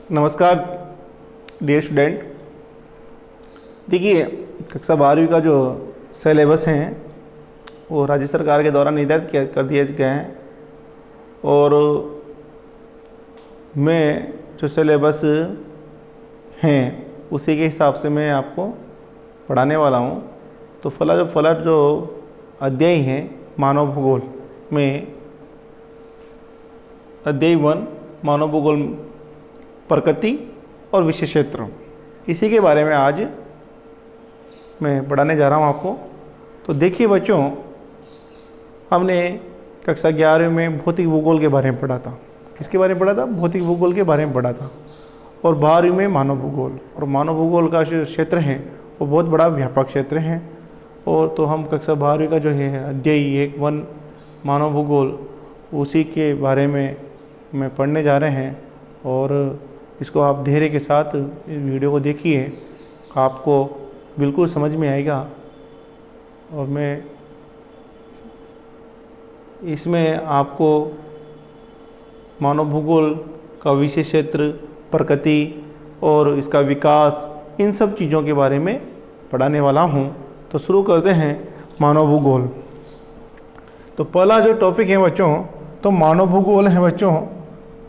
नमस्कार dear student. देखिए, कक्षा 12वीं का जो सिलेबस हैं वो राज्य सरकार के द्वारा निर्धारित कर दिए गए हैं और मैं जो सिलेबस हैं उसी के हिसाब से मैं आपको पढ़ाने वाला हूँ। तो फलक जो अध्याय हैं मानव भूगोल में अध्याय 1 मानव भूगोल प्रकृति और विशेष क्षेत्र, इसी के बारे में आज मैं पढ़ाने जा रहा हूँ आपको। तो देखिए बच्चों, हमने कक्षा 11 में भौतिक भूगोल के बारे में पढ़ा था। किसके बारे में पढ़ा था? भौतिक भूगोल के बारे में पढ़ा था। और 12वीं में मानव भूगोल, और मानव भूगोल का जो क्षेत्र है वो बहुत बड़ा व्यापक क्षेत्र है। और तो हम कक्षा 12वीं का जो है अध्याय 1 मानव भूगोल, उसी के बारे में मैं पढ़ने जा रहे हैं। और इसको आप धैर्य के साथ इस वीडियो को देखिए, आपको बिल्कुल समझ में आएगा। और मैं इसमें आपको मानव भूगोल का विशेष क्षेत्र, प्रकृति और इसका विकास, इन सब चीज़ों के बारे में पढ़ाने वाला हूँ। तो शुरू करते हैं मानव भूगोल। तो पहला जो टॉपिक है बच्चों, तो मानव भूगोल है बच्चों।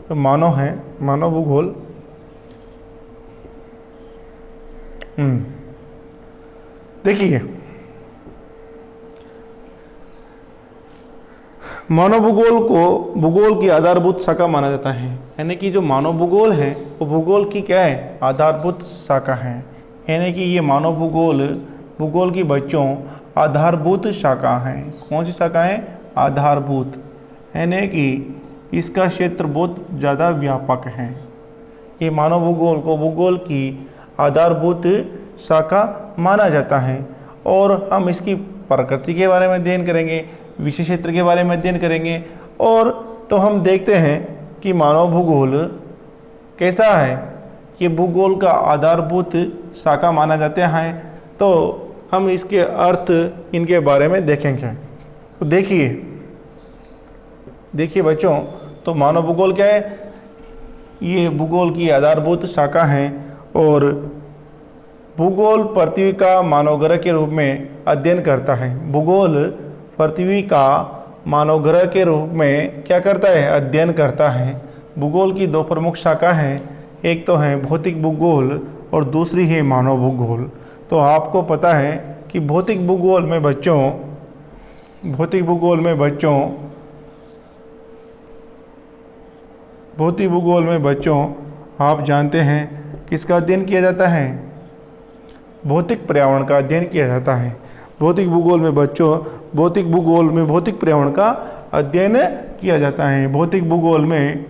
तो मानव भूगोल। देखिए, मानव भूगोल को भूगोल की आधारभूत शाखा माना जाता है। यानी कि जो मानव भूगोल है वो भूगोल की क्या है? आधारभूत शाखा है। यानी कि ये मानव भूगोल की बच्चों आधारभूत शाखा है। कौन सी शाखा है? आधारभूत। यानी कि इसका क्षेत्र बहुत ज़्यादा व्यापक है। ये मानव भूगोल को भूगोल की आधारभूत शाखा माना जाता है। और हम इसकी प्रकृति के बारे में अध्ययन करेंगे, विशेष क्षेत्र के बारे में अध्ययन करेंगे। और तो हम देखते हैं कि मानव भूगोल कैसा है, कि भूगोल का आधारभूत शाखा माना जाता है। तो हम इसके अर्थ, इनके बारे में देखेंगे। तो देखिए बच्चों, तो मानव भूगोल क्या है? ये भूगोल की आधारभूत शाखा है। और भूगोल पृथ्वी का मानव ग्रह के रूप में अध्ययन करता है। भूगोल पृथ्वी का मानव ग्रह के रूप में क्या करता है? अध्ययन करता है। भूगोल की दो प्रमुख शाखा हैं, एक तो है भौतिक भूगोल और दूसरी है मानव भूगोल। तो आपको पता है कि भौतिक भूगोल में बच्चों आप जानते हैं किसका अध्ययन किया जाता है? भौतिक पर्यावरण का अध्ययन किया जाता है। भौतिक भूगोल में भौतिक पर्यावरण का अध्ययन किया जाता है। भौतिक भूगोल में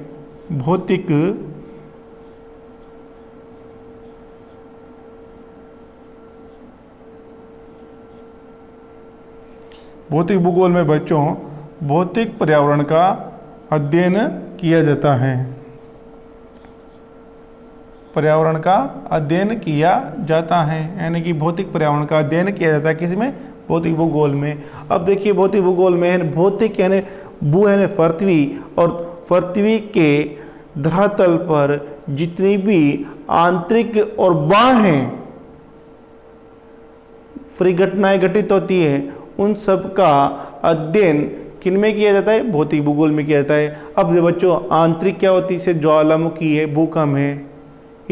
बच्चों भौतिक पर्यावरण का अध्ययन किया जाता है। पर्यावरण का अध्ययन किया जाता है। यानी कि भौतिक पर्यावरण का अध्ययन किया जाता है किसमें? भौतिक भूगोल में। अब देखिए, भौतिक भूगोल में भौतिक यानी भू यानी पृथ्वी, और पृथ्वी के धरातल पर जितनी भी आंतरिक और बाह्य परिघटनाएं घटित होती है, उन सब का अध्ययन किनमें किया जाता है? भौतिक भूगोल में किया जाता है। अब बच्चों, आंतरिक क्या होती है? जैसे ज्वालामुखी है, भूकंप है,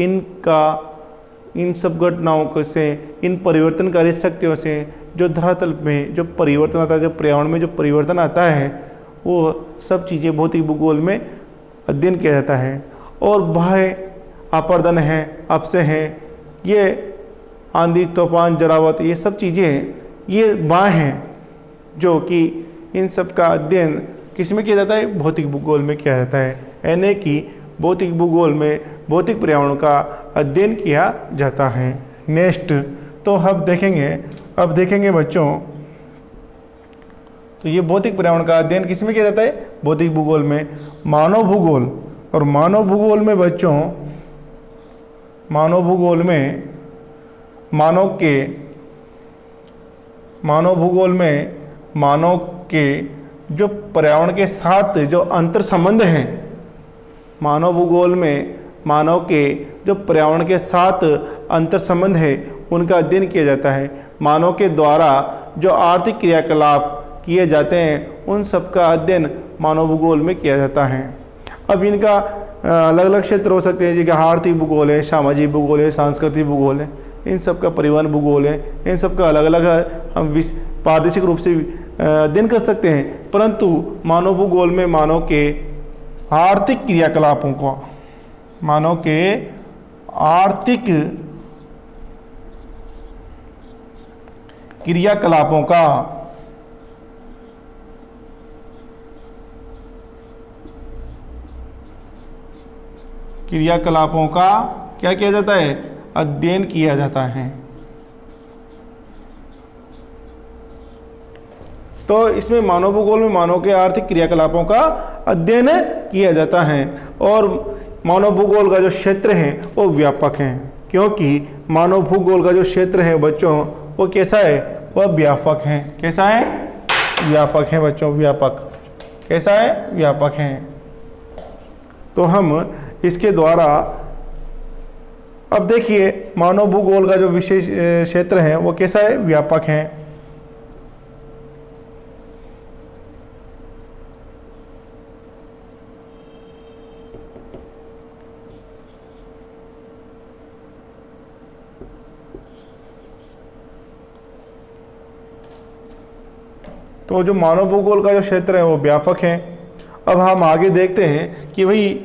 इन सब घटनाओं से, इन परिवर्तनकारी शक्तियों से जो धरातल में जो परिवर्तन आता है, जो पर्यावरण में जो परिवर्तन आता है, वो सब चीज़ें भौतिक भूगोल में अध्ययन किया जाता है। और बाह्य अपरदन है, अपसे हैं, ये आंधी, तूफान, जलावत, ये सब चीज़ें ये बाह्य हैं, जो कि इन सब का अध्ययन किस में किया जाता है? भौतिक भूगोल में किया जाता है। यानी कि भौतिक भूगोल में भौतिक पर्यावरण का अध्ययन किया जाता है। नेक्स्ट, तो अब देखेंगे बच्चों, तो ये भौतिक पर्यावरण का अध्ययन किस में किया जाता है? भौतिक भूगोल में। मानव भूगोल, और मानव भूगोल में बच्चों मानव के जो पर्यावरण के साथ जो अंतर संबंध हैं, मानव भूगोल में मानव के जो पर्यावरण के साथ अंतर संबंध है उनका अध्ययन किया जाता है। मानव के द्वारा जो आर्थिक क्रियाकलाप किए जाते हैं उन सब का अध्ययन मानव भूगोल में किया जाता है। अब इनका अलग अलग क्षेत्र हो सकते हैं, जैसे आर्थिक भूगोल है, सामाजिक भूगोल है, सांस्कृतिक भूगोल है, इन सब का परिवहन भूगोल है, इन सब का अलग अलग हम पारदर्शिक रूप से अध्ययन कर सकते हैं। परंतु मानव भूगोल में मानव के आर्थिक क्रियाकलापों को, मानव के आर्थिक क्रियाकलापों का क्या किया जाता है? अध्ययन किया जाता है। तो इसमें मानव भूगोल में मानव के आर्थिक क्रियाकलापों का अध्ययन किया जाता है। और मानव भूगोल का जो क्षेत्र है वो व्यापक है, क्योंकि मानव भूगोल का जो क्षेत्र है बच्चों वो कैसा है? वह व्यापक है। कैसा है? व्यापक है बच्चों, व्यापक। कैसा है? व्यापक है। तो हम इसके द्वारा अब देखिए मानव भूगोल का जो विशेष क्षेत्र है वो कैसा है? व्यापक है। तो जो मानव भूगोल का जो क्षेत्र है वो व्यापक है। अब हम आगे देखते हैं कि भाई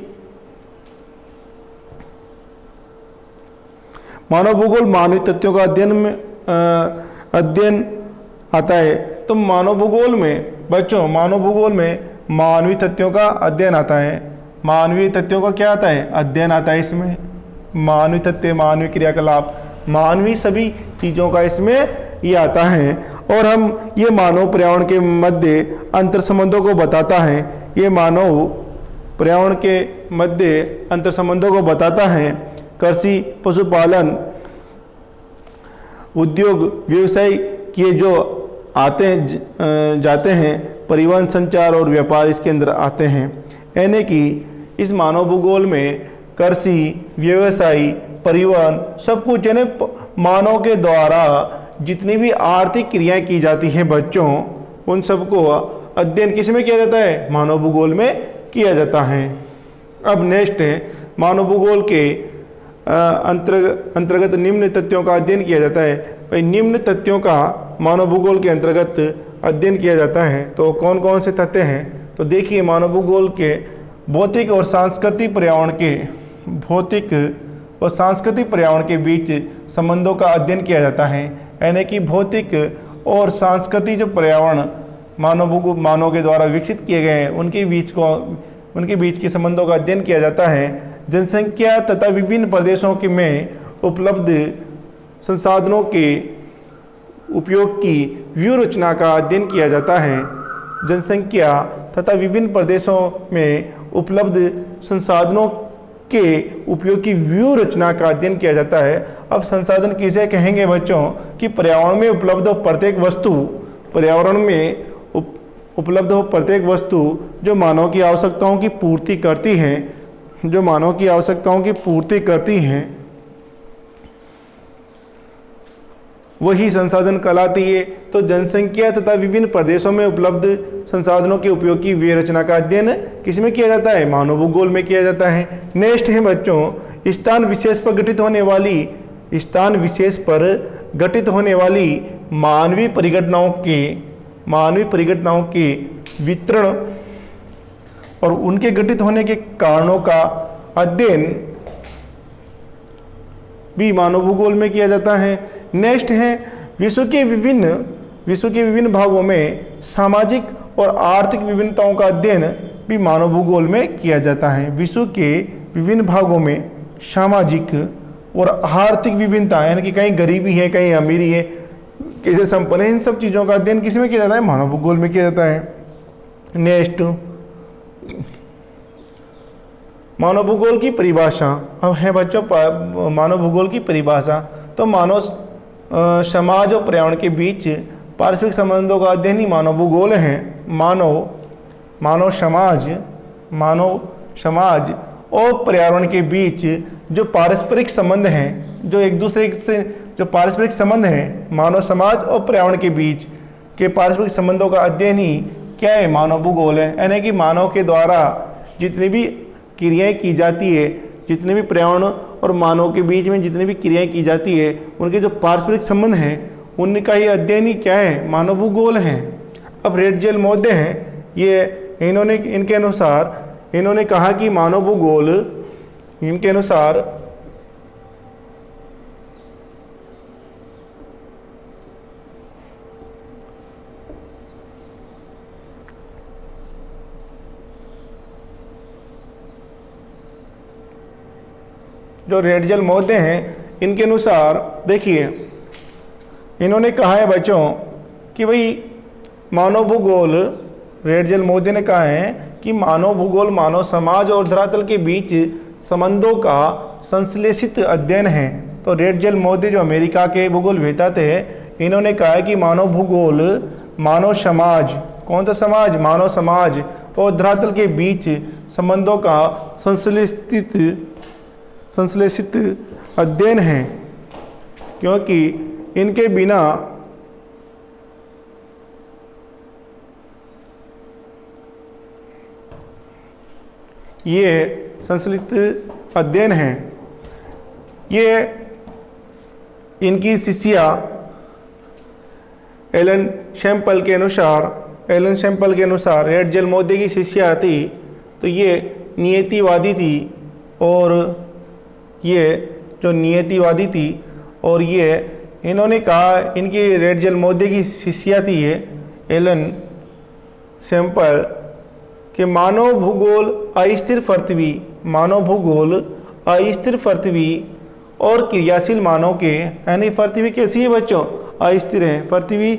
मानव भूगोल मानवीय तथ्यों का अध्ययन आता है। तो मानव भूगोल में बच्चों, मानव भूगोल में मानवीय तथ्यों का अध्ययन आता है। मानवीय तथ्यों का क्या आता है? अध्ययन आता है। इसमें मानवीय तथ्य, मानवीय क्रियाकलाप, मानवीय सभी चीज़ों का इसमें ये आता है। और हम ये मानव पर्यावरण के मध्य अंतर संबंधों को बताता है। ये मानव पर्यावरण के मध्य अंतर संबंधों को बताता है। कृषि, पशुपालन, उद्योग, व्यवसाय किए जो आते हैं जाते हैं, परिवहन, संचार और व्यापार इसके अंदर आते हैं। यानी कि इस मानव भूगोल में कृषि, व्यवसाय, परिवहन सब कुछ यानी मानव के द्वारा जितनी भी आर्थिक क्रियाएं की जाती हैं बच्चों, उन सबको अध्ययन किस में किया जाता है? मानव भूगोल में किया जाता है। अब नेक्स्ट है मानव भूगोल के अंतर्गत निम्न तथ्यों का अध्ययन किया जाता है। भाई निम्न तथ्यों का मानव भूगोल के अंतर्गत अध्ययन किया जाता है। तो कौन कौन से तथ्य हैं? तो देखिए मानव भूगोल के भौतिक और सांस्कृतिक पर्यावरण के बीच संबंधों का अध्ययन किया जाता है। यानी कि भौतिक और सांस्कृतिक जो पर्यावरण मानव के द्वारा विकसित किए गए हैं उनके बीच के संबंधों का अध्ययन किया जाता है। जनसंख्या तथा विभिन्न प्रदेशों में उपलब्ध संसाधनों के उपयोग की व्यू रचना का अध्ययन किया जाता है। जनसंख्या तथा विभिन्न प्रदेशों में उपलब्ध संसाधनों के उपयोग की व्यू रचना का अध्ययन किया जाता है। अब संसाधन किसे कहेंगे बच्चों? कि पर्यावरण में उपलब्ध प्रत्येक वस्तु जो मानव की आवश्यकताओं की पूर्ति करती हैं, वही संसाधन कहलाती है। तो जनसंख्या तथा विभिन्न प्रदेशों में उपलब्ध संसाधनों के उपयोग की व्यय रचना का अध्ययन किसमें किया जाता है? मानव भूगोल में किया जाता है। नेक्स्ट है बच्चों स्थान विशेष पर घटित होने वाली मानवीय परिघटनाओं के वितरण और उनके घटित होने के कारणों का अध्ययन भी मानव भूगोल में किया जाता है। नेक्स्ट है विश्व के विभिन्न भागों में सामाजिक और आर्थिक विभिन्नताओं का अध्ययन भी मानव भूगोल में किया जाता है। विश्व के विभिन्न भागों में सामाजिक और आर्थिक विभिन्नता यानी कि कहीं गरीबी है, कहीं अमीरी है, कैसे संपन्न है, इन सब चीज़ों का अध्ययन किस में किया जाता है? मानव भूगोल में किया जाता है। नेक्स्ट मानव भूगोल की परिभाषा। अब है बच्चों मानव भूगोल की परिभाषा। तो मानव समाज और पर्यावरण के बीच पारस्परिक संबंधों का अध्ययन ही मानव भूगोल है। मानव समाज और पर्यावरण के बीच जो पारस्परिक संबंध हैं, जो एक दूसरे से जो पारस्परिक संबंध हैं मानव समाज और पर्यावरण के बीच के पारस्परिक संबंधों का अध्ययन ही क्या है, मानव भूगोल है। यानी कि मानव के द्वारा जितनी भी क्रियाएं की जाती है, जितने भी पर्यावरण और मानव के बीच में जितनी भी क्रियाएं की जाती है, उनके जो पारस्परिक संबंध हैं उनका ही अध्ययन ही क्या है, मानव भूगोल है। अब रेटजेल महोदय हैं, ये इनके अनुसार इन्होंने कहा कि मानव भूगोल इनके अनुसार जो रेटजेल महोदय हैं इनके अनुसार देखिए, इन्होंने कहा है बच्चों कि भाई मानव भूगोल, रेटजेल महोदय ने कहा है कि मानव भूगोल मानव समाज और धरातल के बीच संबंधों का संश्लेषित अध्ययन है। तो रेटजेल महोदय जो अमेरिका के भूगोलवेत्ता थे, इन्होंने कहा है कि मानव भूगोल मानव समाज, कौन सा समाज, मानव समाज और धरातल के बीच संबंधों का संश्लेषित अध्ययन है, क्योंकि इनके बिना ये संश्लेषित अध्ययन है। ये इनकी शिष्या एलन शैम्पल के अनुसार रेटजेल महोदय की शिष्या थी, तो ये नियतिवादी थी, और ये जो नियतिवादी थी, और ये इन्होंने कहा, इनकी रेटजेल महोदय की शिष्या थी ये एलन शैम्पल, कि मानव भूगोल अस्थिर पृथ्वी और क्रियाशील मानव के, यानी पृथ्वी कैसी है बच्चों, अस्थिर है, पृथ्वी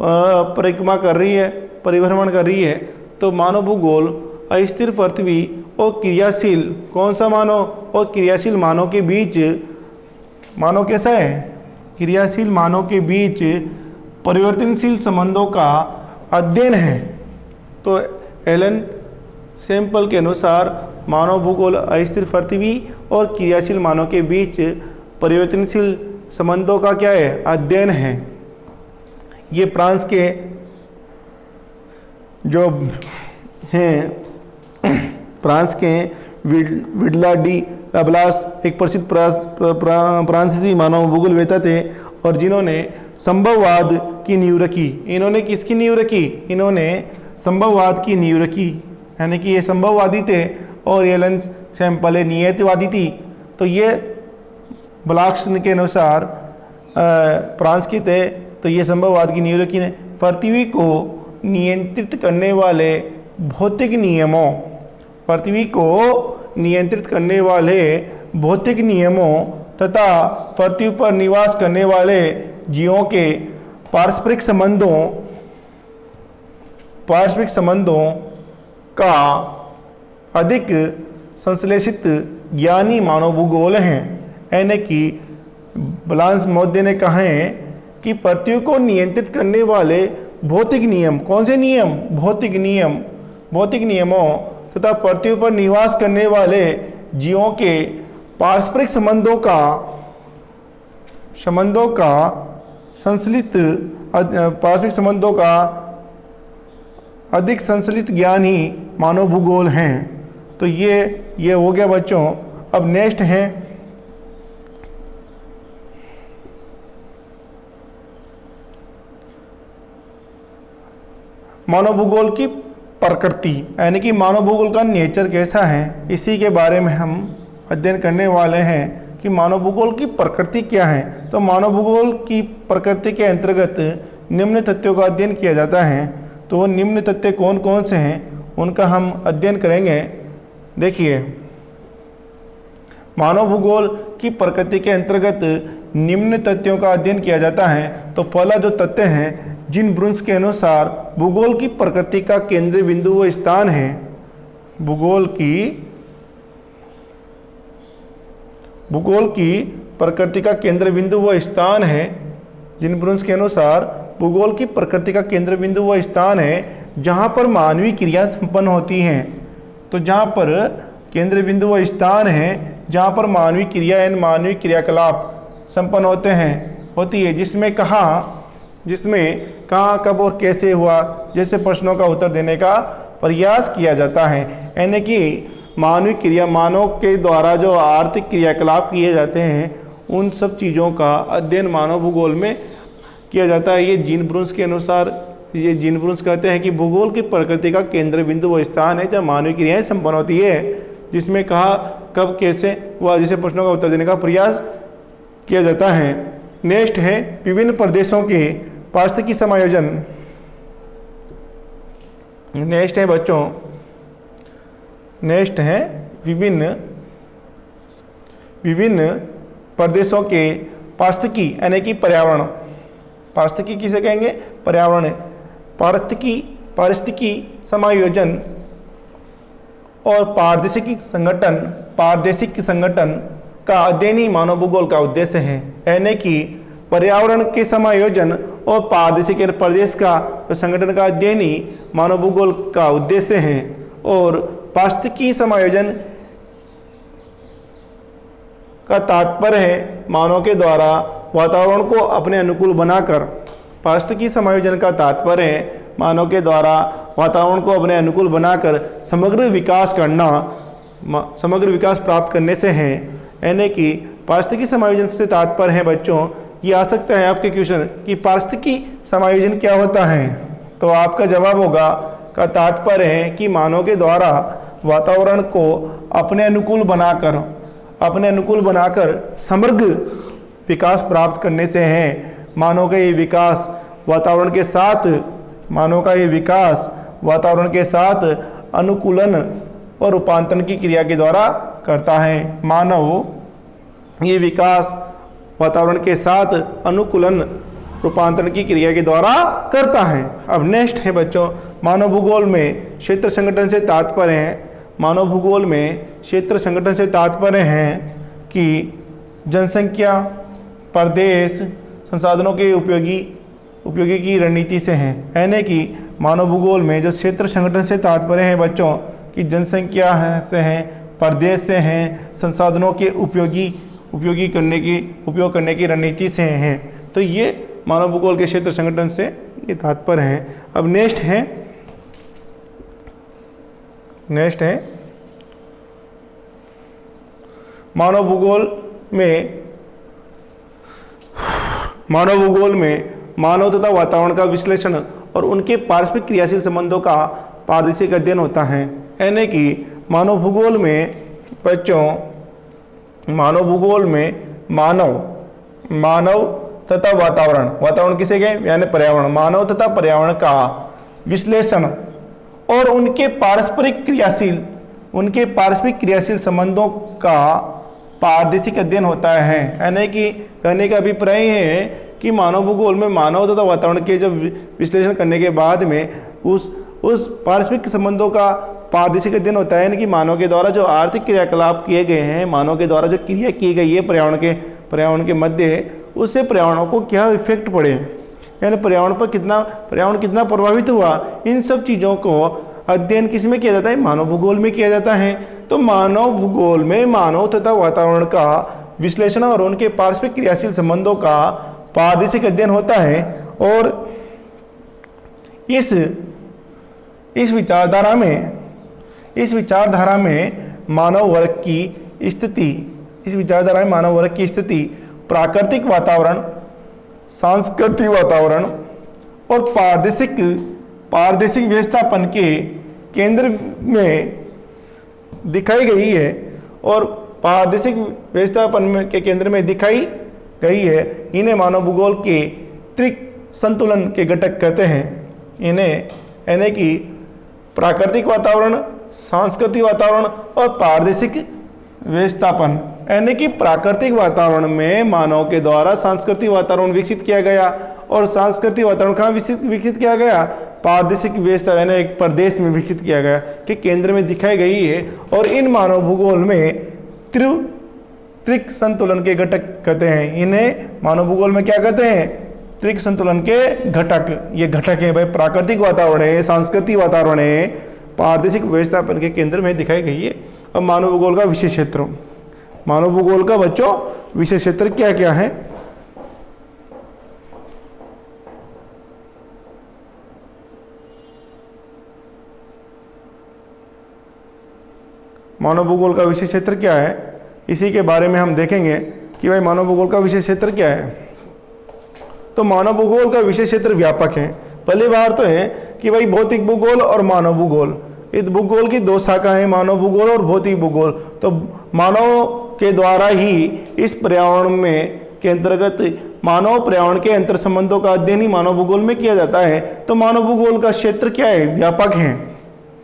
परिक्रमा कर रही है, परिभ्रमण कर रही है, तो मानव भूगोल अस्थिर पृथ्वी और क्रियाशील, कौन सा मानव, और क्रियाशील मानव के बीच, मानव कैसा है, क्रियाशील मानव के बीच परिवर्तनशील संबंधों का अध्ययन है। तो एलन सैम्पल के अनुसार मानव भूगोल अस्थिर पृथ्वी और क्रियाशील मानव के बीच परिवर्तनशील संबंधों का क्या है, अध्ययन है। ये फ्रांस के जो हैं, फ्रांस के विडला डी लाब्लास एक प्रसिद्ध फ्रांसीसी मानव भूगोलवेत्ता थे, और जिन्होंने संभववाद की नींव रखी। इन्होंने किसकी नींव रखी, इन्होंने संभववाद की नींव रखी, यानी कि ये संभववादी थे और एलन सैम्पल नियतिवादी थी। तो ये ब्लॉक्स के अनुसार फ्रांस के थे, तो ये संभववाद की नींव रखी ने। पृथ्वी को नियंत्रित करने वाले भौतिक नियमों, पृथ्वी को नियंत्रित करने वाले भौतिक नियमों तथा पृथ्वी पर निवास करने वाले जीवों के पारस्परिक संबंधों का अधिक संश्लेषित ज्ञानी मानव भूगोल हैं। यानी कि ब्लांस महोदय ने कहा है कि पृथ्वी को नियंत्रित करने वाले भौतिक नियम, कौन से नियम, भौतिक नियमों तथा पृथ्वी पर निवास करने वाले जीवों के पारस्परिक संबंधों का अधिक संश्लित ज्ञान ही मानव भूगोल हैं। तो ये हो गया बच्चों। अब नेक्स्ट है मानव भूगोल की प्रकृति, यानी कि मानव भूगोल का नेचर कैसा है, इसी के बारे में हम अध्ययन करने वाले हैं कि मानव भूगोल की प्रकृति क्या है। तो मानव भूगोल की प्रकृति के अंतर्गत निम्न तथ्यों का अध्ययन किया जाता है। तो वो निम्न तथ्य कौन कौन से हैं उनका हम अध्ययन करेंगे। देखिए, मानव भूगोल की प्रकृति के अंतर्गत निम्न तथ्यों का अध्ययन किया जाता है। तो पहला जो तथ्य है, जिन ब्रुन्स के अनुसार भूगोल की प्रकृति का केंद्रीय बिंदु व स्थान है, भूगोल की प्रकृति का केंद्र बिंदु व स्थान है, जिन ब्रुन्स के अनुसार भूगोल की प्रकृति का केंद्र बिंदु व स्थान है जहाँ पर मानवीय क्रिया संपन्न होती हैं। तो जहाँ पर केंद्र बिंदु वो स्थान है जहाँ पर मानवीय क्रिया एवं मानवीय क्रियाकलाप संपन्न होती है, जिसमें कहाँ कब और कैसे हुआ जैसे प्रश्नों का उत्तर देने का प्रयास किया जाता है। यानी कि मानवीय क्रिया, मानव के द्वारा जो आर्थिक क्रियाकलाप किए जाते हैं उन सब चीज़ों का अध्ययन मानव भूगोल में किया जाता है। ये जीन ब्रून्स के अनुसार, ये जीन ब्रून्स कहते हैं कि भूगोल की प्रकृति का केंद्र बिंदु वो स्थान है जहाँ मानवीय क्रियाएं संपन्न होती है, जिसमें कहा कब कैसे हुआ जैसे प्रश्नों का उत्तर देने का प्रयास किया जाता है। नेक्स्ट है विभिन्न प्रदेशों के पारिस्थितिकी समायोजन। नेक्स्ट है बच्चों, नेक्स्ट है विभिन्न प्रदेशों के पारिस्थितिकी यानी कि पर्यावरण। पारिस्थितिकी किसे कहेंगे? पर्यावरण। पारिस्थितिकी समायोजन और पारदेशिक संगठन का अध्ययन ही मानव भूगोल का उद्देश्य है। यानी कि पर्यावरण के समायोजन और पारदेशिक प्रदेश का संगठन का अध्ययन ही मानव भूगोल का उद्देश्य है। और पारिस्थितिकी समायोजन का तात्पर्य है मानव के द्वारा वातावरण को अपने अनुकूल बनाकर। पारिस्थितिकी समायोजन का तात्पर्य है मानव के द्वारा वातावरण को अपने अनुकूल बनाकर समग्र विकास प्राप्त करने से है। यानी कि पारिस्थितिकी समायोजन से तात्पर्य है बच्चों, ये आ सकता है आपके क्वेश्चन कि पारिस्थितिकी समायोजन क्या होता है, तो आपका जवाब होगा का तात्पर्य है कि मानव के द्वारा वातावरण को अपने अनुकूल बनाकर समग्र विकास प्राप्त करने से है। मानव का ये विकास वातावरण के साथ अनुकूलन और रूपांतरण की क्रिया के द्वारा करता है। मानव ये विकास वातावरण के साथ अनुकूलन रूपांतरण की क्रिया के द्वारा करता है। अब नेक्स्ट है बच्चों, मानव भूगोल में क्षेत्र संगठन से तात्पर्य है। मानव भूगोल में क्षेत्र संगठन से तात्पर्य है कि जनसंख्या, प्रदेश, संसाधनों के उपयोगी की रणनीति से है। यानी कि मानव भूगोल में जो क्षेत्र संगठन से तात्पर्य है बच्चों कि जनसंख्या से है, प्रदेश से हैं, संसाधनों के उपयोग करने की रणनीति से हैं। तो ये मानव भूगोल के क्षेत्र संगठन से ये तात्पर्य है। अब नेक्स्ट है मानव भूगोल में मानव तथा वातावरण का विश्लेषण और उनके पारस्परिक क्रियाशील संबंधों का पारदर्शिक अध्ययन होता है। यानी कि मानव भूगोल में मानव तथा वातावरण किसे कहें? यानी पर्यावरण। मानव तथा पर्यावरण का विश्लेषण और उनके पारस्परिक क्रियाशील संबंधों का पारदर्शिक अध्ययन होता है। यानी कि कहने का अभिप्राय है कि मानव भूगोल में मानव तथा वातावरण के जो विश्लेषण करने के बाद में उस पारस्परिक संबंधों का पारदर्शिक अध्ययन होता है। यानी कि मानव के द्वारा जो आर्थिक क्रियाकलाप किए गए हैं, मानव के द्वारा जो क्रिया की गई है पर्यावरण के मध्य, उससे पर्यावरण को क्या इफेक्ट पड़े, यानी पर्यावरण कितना प्रभावित हुआ, इन सब चीज़ों को अध्ययन किस में किया जाता है? मानव भूगोल में किया जाता है। तो मानव भूगोल में मानव तथा वातावरण का विश्लेषण और उनके पारस्परिक क्रियाशील संबंधों का पारदर्शिक अध्ययन होता है। और इस विचारधारा में मानव वर्ग की स्थिति प्राकृतिक वातावरण, सांस्कृतिक वातावरण और पारदेशिक व्यवस्थापन के केंद्र में दिखाई गई है। और पारदेशिक व्यवस्थापन के केंद्र में दिखाई गई है। इन्हें मानव भूगोल के त्रिक संतुलन के घटक कहते हैं। इन्हें यानी कि प्राकृतिक वातावरण, सांस्कृतिक वातावरण और पारदेशिक व्यवस्थापन। यानी कि प्राकृतिक वातावरण में मानव के द्वारा सांस्कृतिक वातावरण विकसित किया गया, और सांस्कृतिक वातावरण कहाँ विकसित किया गया? पारदेशिक व्यवस्था यानी एक प्रदेश में विकसित किया गया कि केंद्र में दिखाई गई है। और इन मानव भूगोल में त्रिक संतुलन के घटक कहते हैं। इन्हें मानव भूगोल में क्या कहते हैं? त्रिक संतुलन के घटक। ये घटक है भाई, प्राकृतिक वातावरण है, सांस्कृतिक वातावरण है, पारदेशिक व्यवस्थापन के केंद्र में दिखाई गई है। अब मानव भूगोल का विशेष क्षेत्र, मानव भूगोल का बच्चों विशेष क्षेत्र क्या क्या है? मानव भूगोल का विशेष क्षेत्र क्या है, इसी के बारे में हम देखेंगे कि भाई मानव भूगोल का विशेष क्षेत्र क्या है। तो मानव भूगोल का विशेष क्षेत्र व्यापक है। पहली बार तो है कि भाई भौतिक भूगोल और मानव भूगोल, इस भूगोल की दो शाखाएं, मानव भूगोल और भौतिक भूगोल। तो मानव के द्वारा ही इस पर्यावरण में के अंतर्गत मानव पर्यावरण के अंतर संबंधों का अध्ययन ही मानव भूगोल में किया जाता है। तो मानव भूगोल का क्षेत्र क्या है? व्यापक है।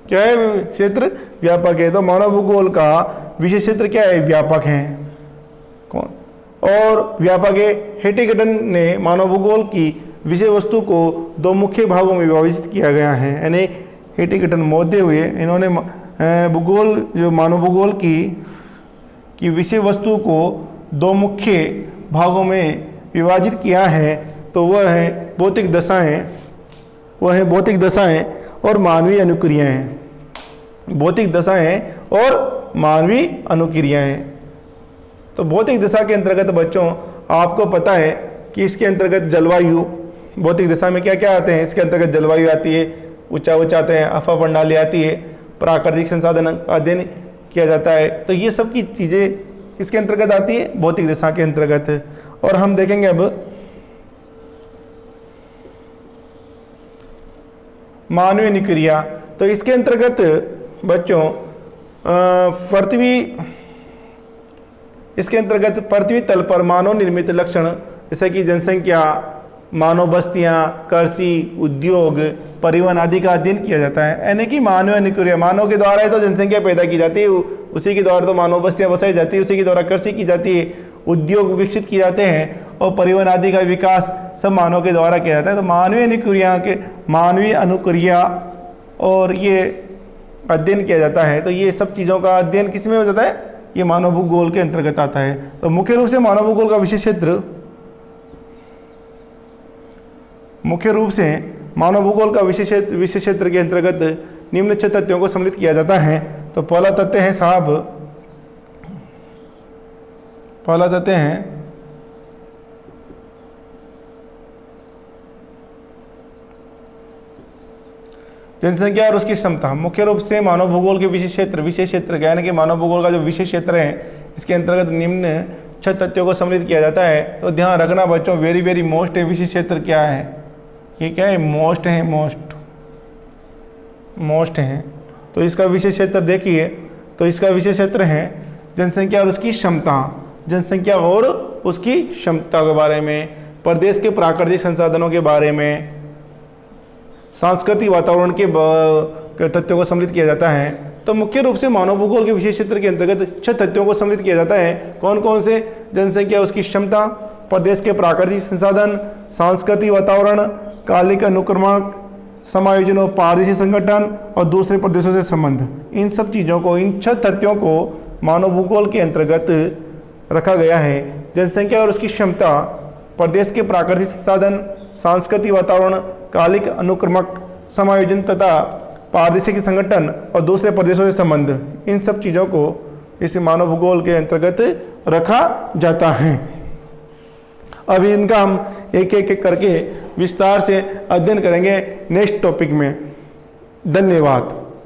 क्या है? क्षेत्र व्यापक है। तो मानव भूगोल का विशेष क्षेत्र क्या है? व्यापक है। कौन? और व्यापक है। हेटिगटन ने मानव भूगोल की विषय वस्तु को दो मुख्य भागों में विभाजित किया गया है। यानी हेटिगटन महोदय हुए, इन्होंने भूगोल जो मानव भूगोल की विषय वस्तु को दो मुख्य भागों में विभाजित किया है। तो वह है भौतिक दशाएं और मानवीय अनुक्रियाएं। भौतिक दशाएं और मानवीय अनुक्रियाएं। तो भौतिक दशा के अंतर्गत बच्चों आपको पता है कि इसके अंतर्गत जलवायु, भौतिक दशा में क्या क्या आते हैं? इसके अंतर्गत जलवायु आती है, ऊंचा आते हैं, अफवाह प्रणाली आती है, प्राकृतिक संसाधन अध्ययन किया जाता है। तो ये सब की चीज़ें इसके अंतर्गत आती है, भौतिक दशा के अंतर्गत। और हम देखेंगे अब मानवीय अनुक्रिया। तो इसके अंतर्गत बच्चों पृथ्वी तल पर मानव निर्मित लक्षण जैसे कि जनसंख्या, मानव बस्तियाँ, कृषि, उद्योग, परिवहन आदि का अध्ययन किया जाता है। यानी कि मानव अनुक्रिया, मानव के द्वारा ही तो जनसंख्या पैदा की जाती है, उसी के द्वारा तो मानव बस्तियाँ बसाई जाती है, उसी के द्वारा कृषि की जाती है, उद्योग विकसित किए जाते हैं और परिवहन आदि का विकास सब मानव के द्वारा किया जाता है। तो मानवीय अनुक्रिया और ये अध्ययन किया जाता है। तो ये सब चीज़ों का अध्ययन किस में हो जाता है? ये मानव भूगोल के अंतर्गत आता है। तो मुख्य रूप से मानव भूगोल का विशेष क्षेत्र विशेष क्षेत्र के अंतर्गत निम्न 6 तथ्यों को सम्मिलित किया जाता है। तो पहला तथ्य है जनसंख्या और उसकी क्षमता। मुख्य रूप से मानव भूगोल के विशेष क्षेत्र यानी कि मानव भूगोल का जो विशेष क्षेत्र है, इसके अंतर्गत निम्न 6 तथ्यों को सम्मिलित किया जाता है। तो ध्यान रखना बच्चों, वेरी मोस्ट है विशेष क्षेत्र क्या है? ये क्या है? मोस्ट है। तो इसका विशेष क्षेत्र देखिए, तो इसका विशेष क्षेत्र है जनसंख्या और उसकी क्षमता के बारे में, प्रदेश के प्राकृतिक संसाधनों के बारे में, सांस्कृतिक वातावरण के तथ्यों को सम्मिलित किया जाता है। तो मुख्य रूप से मानव भूगोल के विशेष क्षेत्र के अंतर्गत 6 तथ्यों को सम्मिलित किया जाता है। कौन कौन से? जनसंख्या, उसकी क्षमता, प्रदेश के प्राकृतिक संसाधन, सांस्कृतिक वातावरण, कालिक अनुक्रमक समायोजन और पारदेशी संगठन और दूसरे प्रदेशों से संबंध। इन सब चीज़ों को, इन 6 तथ्यों को मानव भूगोल के अंतर्गत रखा गया है। जनसंख्या और उसकी क्षमता, प्रदेश के प्राकृतिक संसाधन, सांस्कृतिक वातावरण, कालिक अनुक्रमक समायोजन तथा पारदेशी संगठन और दूसरे प्रदेशों से संबंध। इन सब चीज़ों को इस मानव भूगोल के अंतर्गत रखा जाता है। अब इनका हम एक एक करके विस्तार से अध्ययन करेंगे नेक्स्ट टॉपिक में। धन्यवाद।